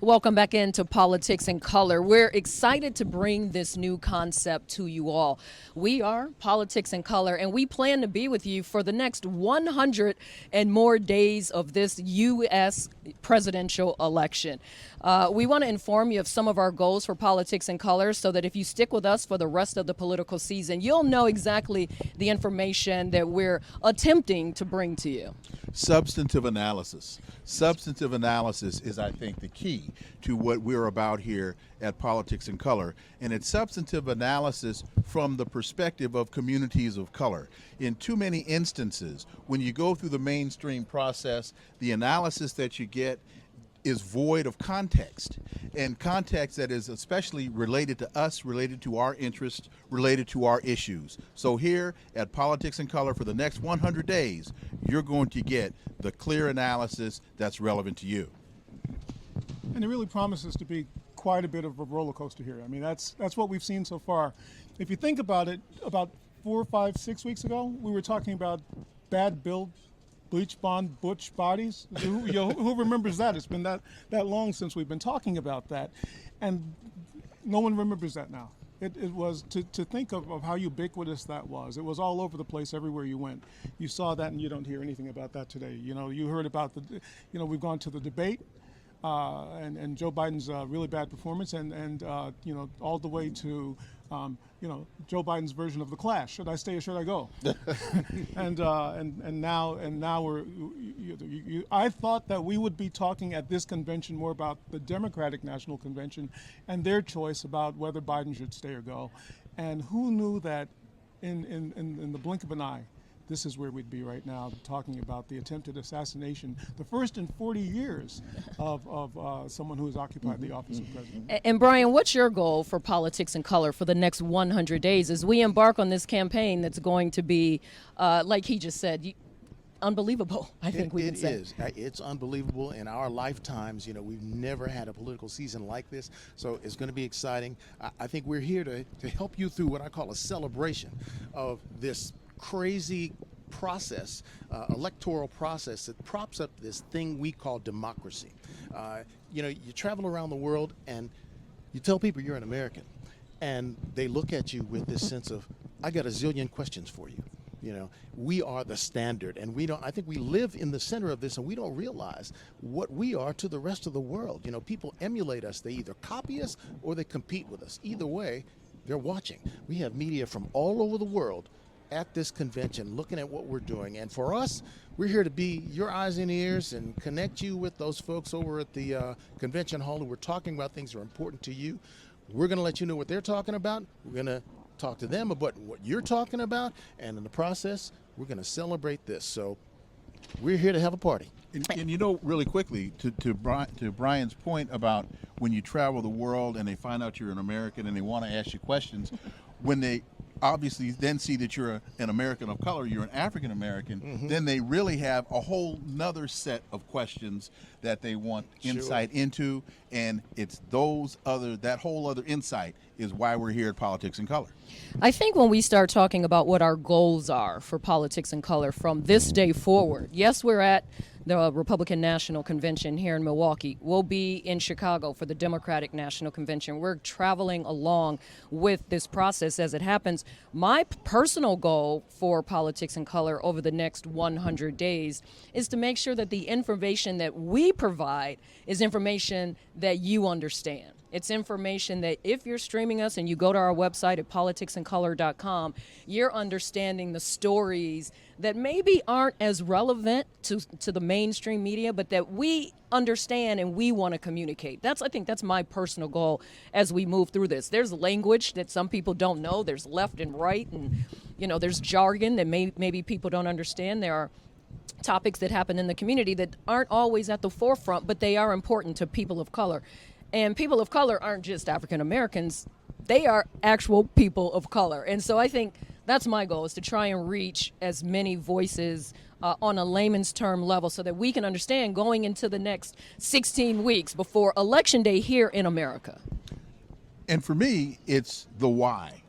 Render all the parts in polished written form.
Welcome back into Politics in Color. We're excited to bring this new concept to you all. We are Politics in Color, and we plan to be with you for the next 100 and more days of this U.S. presidential election. We want to inform you of some of our goals for Politics in Color so that if you stick with us for the rest of the political season, you'll know exactly the information that we're attempting to bring to you. Substantive analysis. Substantive analysis is, I think, the key to what we're about here at Politics in Color. And it's substantive analysis from the perspective of communities of color. In too many instances, when you go through the mainstream process, the analysis that you get is void of context, and context that is especially related to us, related to our interests, related to our issues. So here at Politics in Color for the next 100 days, you're going to get the clear analysis that's relevant to you. And it really promises to be quite a bit of a roller coaster here. I mean, that's what we've seen so far. If you think about it, about 4, 5, 6 weeks ago, we were talking about bad build, bleach blonde, butch bodies. Who remembers that? It's been that long since we've been talking about that. And no one remembers that now. It was to think of how ubiquitous that was. It was all over the place everywhere you went. You saw that and you don't hear anything about that today. You know, you heard about we've gone to the debate and Joe Biden's really bad performance and all the way to Joe Biden's version of the Clash. Should I stay or should I go? and now we're. I thought that we would be talking at this convention more about the Democratic National Convention and their choice about whether Biden should stay or go. And who knew that in the blink of an eye, this is where we'd be right now, talking about the attempted assassination, the first in 40 years of someone who has occupied the office of president. And Brian, what's your goal for Politics in Color for the next 100 days as we embark on this campaign that's going to be, like he just said, unbelievable, I think we can say. It is. It's unbelievable. In our lifetimes, we've never had a political season like this, so it's going to be exciting. I think we're here to help you through what I call a celebration of this crazy process, electoral process that props up this thing we call democracy. You travel around the world and you tell people you're an American, and they look at you with this sense of, I got a zillion questions for you. We are the standard, and I think we live in the center of this, and we don't realize what we are to the rest of the world. People emulate us. They either copy us or they compete with us. Either way, they're watching. We have media from all over the world at this convention looking at what we're doing, and for us, we're here to be your eyes and ears and connect you with those folks over at the convention hall who we're talking about things that are important to you. We're going to let you know what they're talking about. We're going to talk to them about what you're talking about, and in the process, we're going to celebrate this. So we're here to have a party. And really quickly, to Brian's point about when you travel the world and they find out you're an American and they want to ask you questions, when they obviously then see that you're an American of color, you're an African American, then they really have a whole nother set of questions that they want insight into, and it's that whole other insight is why we're here at Politics in Color. I think when we start talking about what our goals are for Politics in Color from this day forward, yes, we're at the Republican National Convention here in Milwaukee. We'll be in Chicago for the Democratic National Convention. We're traveling along with this process as it happens. My personal goal for Politics in Color over the next 100 days is to make sure that the information that we provide is information that you understand. It's information that if you're streaming us and you go to our website at politicsincolor.com, you're understanding the stories that maybe aren't as relevant to the mainstream media, but that we understand and we want to communicate. I think that's my personal goal as we move through this. There's language that some people don't know. There's left and right, and there's jargon that maybe people don't understand. There are topics that happen in the community that aren't always at the forefront, but they are important to people of color. And people of color aren't just African Americans, they are actual people of color. And so I think that's my goal, is to try and reach as many voices on a layman's term level so that we can understand going into the next 16 weeks before Election Day here in America. And for me, it's the why.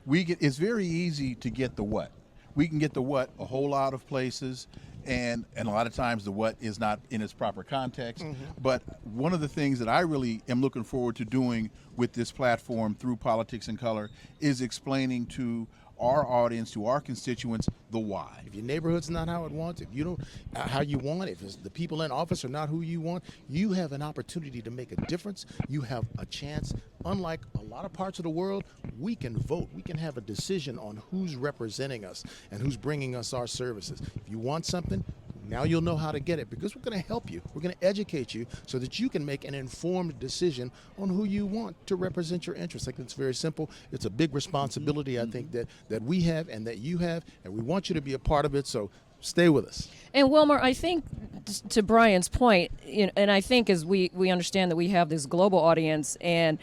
It's very easy to get the what. We can get the what a whole lot of places, and a lot of times the what is not in its proper context. But one of the things that I really am looking forward to doing with this platform through Politics in Color is explaining to our audience, to our constituents, the why. If your neighborhood's not how it wants, if you don't how you want, if it's the people in office are not who you want, you have an opportunity to make a difference. You have a chance. Unlike a lot of parts of the world, we can vote. We can have a decision on who's representing us and who's bringing us our services. If you want something, now you'll know how to get it, because we're going to help you. We're going to educate you so that you can make an informed decision on who you want to represent your interests. I think it's very simple. It's a big responsibility, I think, that we have and that you have, and we want you to be a part of it, so stay with us. And Wilmer, I think to Brian's point, and I think as we understand that we have this global audience, and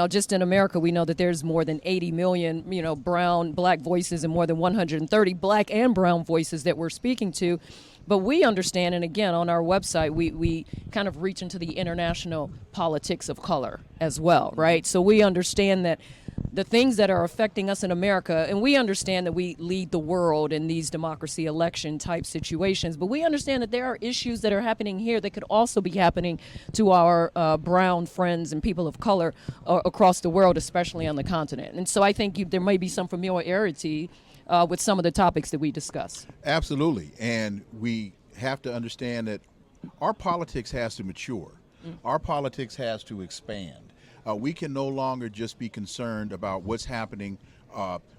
just in America we know that there's more than 80 million brown, black voices, and more than 130 black and brown voices that we're speaking to. But we understand, and again, on our website, we kind of reach into the international politics of color as well, right? So we understand that the things that are affecting us in America, and we understand that we lead the world in these democracy election type situations, but we understand that there are issues that are happening here that could also be happening to our brown friends and people of color across the world, especially on the continent. And so I think there may be some familiarity with some of the topics that we discuss. Absolutely. And we have to understand that our politics has to mature. Our politics has to expand. We can no longer just be concerned about what's happening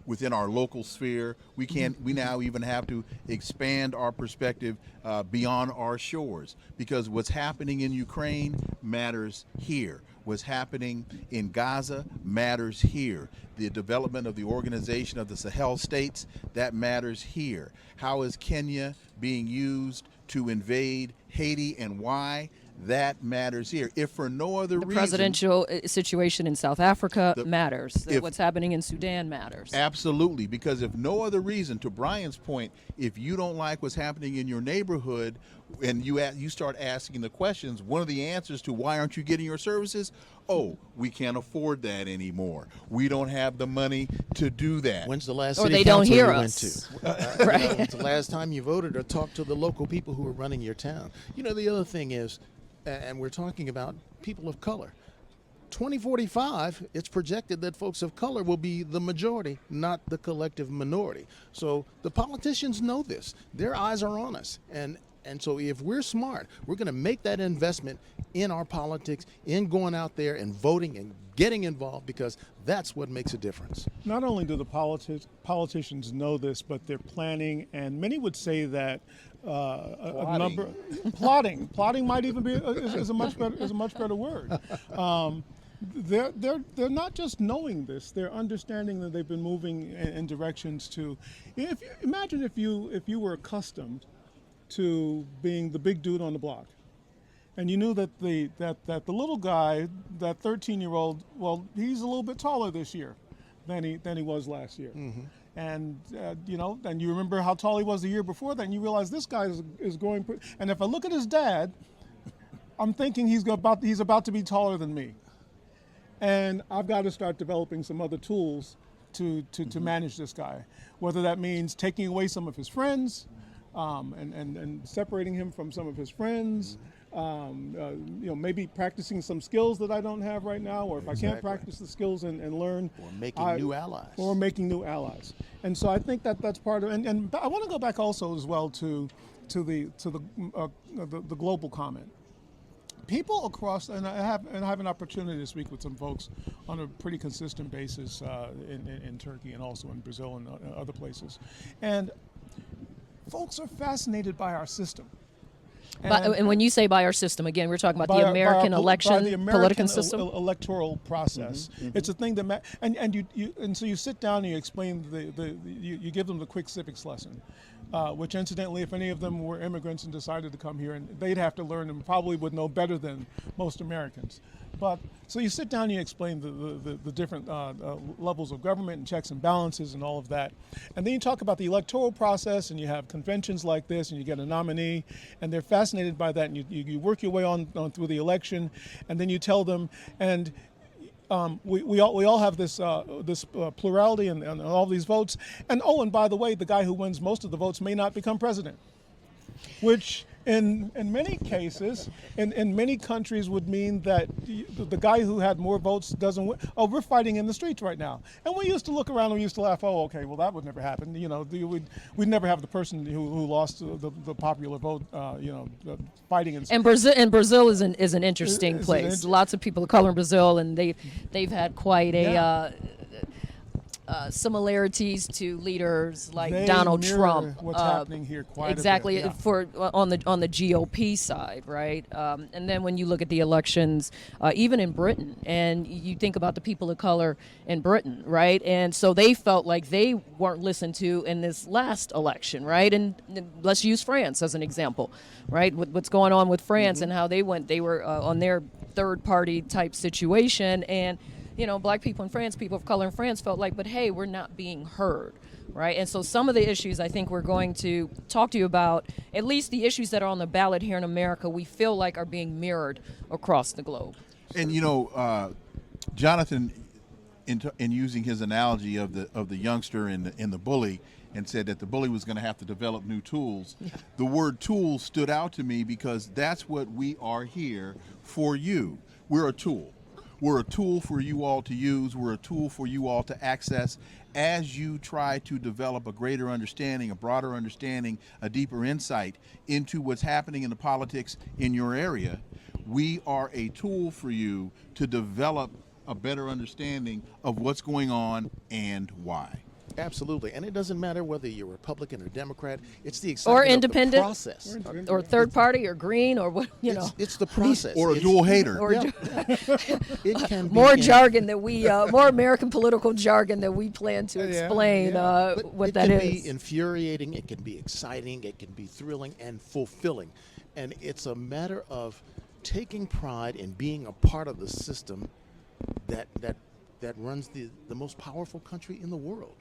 within our local sphere. We now even have to expand our perspective beyond our shores, because what's happening in Ukraine matters here. What's happening in Gaza matters here. The development of the Organization of the Sahel States, that matters here. How is Kenya being used to invade Haiti, and why? That matters here. If for no other reason, the presidential situation in South Africa matters. What's happening in Sudan matters. Absolutely, because if no other reason, to Brian's point, if you don't like what's happening in your neighborhood, and you start asking the questions, one of the answers to why aren't you getting your services? Oh, we can't afford that anymore. We don't have the money to do that. When's the last or city they don't council hear you us. went to? Right. When's the last time you voted or talked to the local people who are running your town? The other thing is, and we're talking about people of color. 2045, it's projected that folks of color will be the majority, not the collective minority. So the politicians know this. Their eyes are on us. And so if we're smart, we're going to make that investment in our politics, in going out there and voting and getting involved, because that's what makes a difference. Not only do the politicians know this, but they're planning, and many would say that plotting might even be is a much better word. They're not just knowing this; they're understanding that they've been moving in directions to. Imagine if you were accustomed to being the big dude on the block, and you knew that the little guy, that 13-year-old, well, he's a little bit taller this year than he was last year. Mm-hmm. And and you remember how tall he was the year before that, and you realize this guy is going. And if I look at his dad, I'm thinking he's about to be taller than me, and I've got to start developing some other tools to manage this guy. Whether that means taking away some of his friends, and separating him from some of his friends. Maybe practicing some skills that I don't have right now, or if I can't practice the skills and learn, or making new allies. And so I think that's part of, and I want to go back also as well to the global comment. People across, and I have an opportunity to speak with some folks on a pretty consistent basis in Turkey and also in Brazil and other places, and folks are fascinated by our system. And when you say by our system, again, we're talking about the American political system, electoral process. Mm-hmm. It's a thing that and so you sit down and you explain you give them the quick civics lesson, which incidentally, if any of them were immigrants and decided to come here, and they'd have to learn and probably would know better than most Americans. But so you sit down and you explain the different levels of government and checks and balances and all of that. And then you talk about the electoral process, and you have conventions like this, and you get a nominee, and they're fascinated by that. And you work your way on through the election, and then you tell them, and we all have this plurality and all these votes. And by the way, the guy who wins most of the votes may not become president. which in many cases, in many countries would mean that the guy who had more votes doesn't win. Oh, we're fighting in the streets right now. And we used to look around and we used to laugh, oh, okay, well, that would never happen. We'd never have the person who lost the popular vote, fighting in the streets. And Brazil is an interesting place. Lots of people of color in Brazil, and they've had quite a similarities to leaders like They Donald mirror Trump. what's happening here quite exactly a bit. Yeah. for on the GOP side, right? And then when you look at the elections, even in Britain, and you think about the people of color in Britain, right? And so they felt like they weren't listened to in this last election, right? And let's use France as an example, right? What's going on with France and how they were on their third party type situation, and black people in France, people of color in France felt like, but hey, we're not being heard, right? And so some of the issues I think we're going to talk to you about, at least the issues that are on the ballot here in America, we feel like are being mirrored across the globe. And Jonathan, in using his analogy of the youngster and the bully, and said that the bully was going to have to develop new tools. Yeah. The word tool stood out to me because that's what we are here for you. We're a tool. We're a tool for you all to use. We're a tool for you all to access as you try to develop a greater understanding, a broader understanding, a deeper insight into what's happening in the politics in your area. We are a tool for you to develop a better understanding of what's going on and why. Absolutely, and it doesn't matter whether you're Republican or Democrat. It's the excitement or independent, of the process, or third party, or green, or what It's the process, or a dual hater. Or it can be more jargon that more American political jargon that we plan to explain what that is. It can be infuriating. It can be exciting. It can be thrilling and fulfilling, and it's a matter of taking pride in being a part of the system that runs the most powerful country in the world.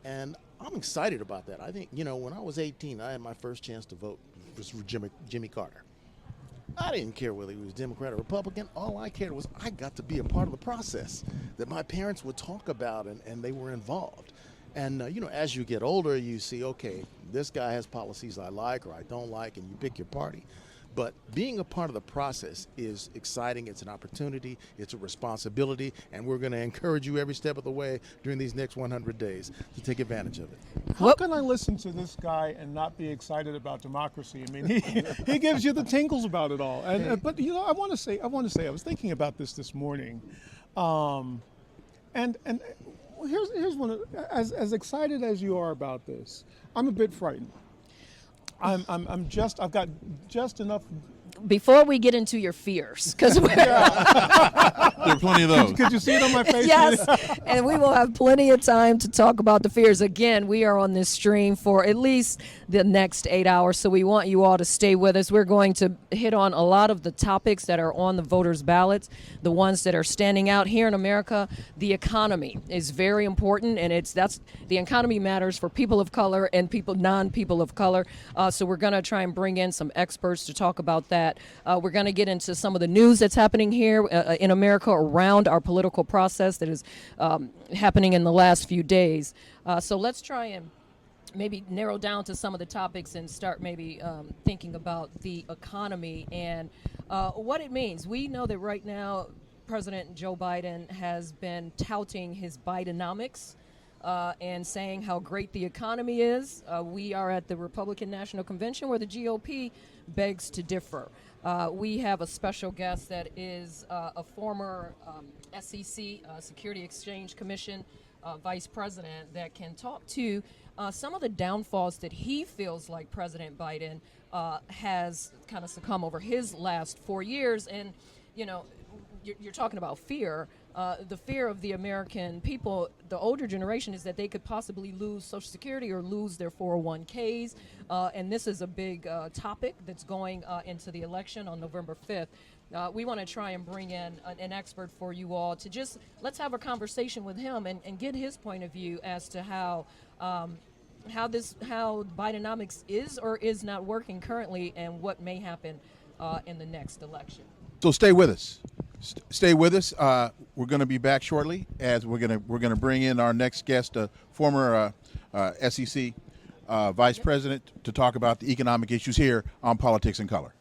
And I'm excited about that. I think, when I was 18, I had my first chance to vote for Jimmy Carter. I didn't care whether he was Democrat or Republican. All I cared was I got to be a part of the process that my parents would talk about, and they were involved. And, as you get older, you see, okay, this guy has policies I like or I don't like, and you pick your party. But being a part of the process is exciting. It's an opportunity. It's a responsibility. And we're going to encourage you every step of the way during these next 100 days to take advantage of it. How can I listen to this guy and not be excited about democracy? I mean, he gives you the tingles about it all. But I want to say, I was thinking about this morning, and here's one. As excited as you are about this, I'm a bit frightened. I've got just enough. Before we get into your fears, because there are plenty of those. Could you see it on my face? Yes, and we will have plenty of time to talk about the fears. Again, we are on this stream for at least the next 8 hours, so we want you all to stay with us. We're going to hit on a lot of the topics that are on the voters' ballots, the ones that are standing out here in America. The economy is very important, and the economy matters for people of color and non-people of color. So we're going to try and bring in some experts to talk about that. We're going to get into some of the news that's happening here in America around our political process that is happening in the last few days. So let's try and maybe narrow down to some of the topics and start maybe thinking about the economy and what it means. We know that right now President Joe Biden has been touting his Bidenomics and saying how great the economy is. We are at the Republican National Convention where the GOP begs to differ. We have a special guest that is a former SEC, Security Exchange Commission vice president, that can talk to some of the downfalls that he feels like President Biden has kind of succumbed over his last 4 years. And, you're talking about fear. The fear of the American people, the older generation, is that they could possibly lose Social Security or lose their 401ks. And this is a big topic that's going into the election on November 5th. We want to try and bring in an expert for you all to let's have a conversation with him and get his point of view as to how Bidenomics is or is not working currently and what may happen in the next election. So stay with us. Stay with us. We're going to be back shortly as we're going to bring in our next guest, a former SEC Vice President, to talk about the economic issues here on Politics in Color.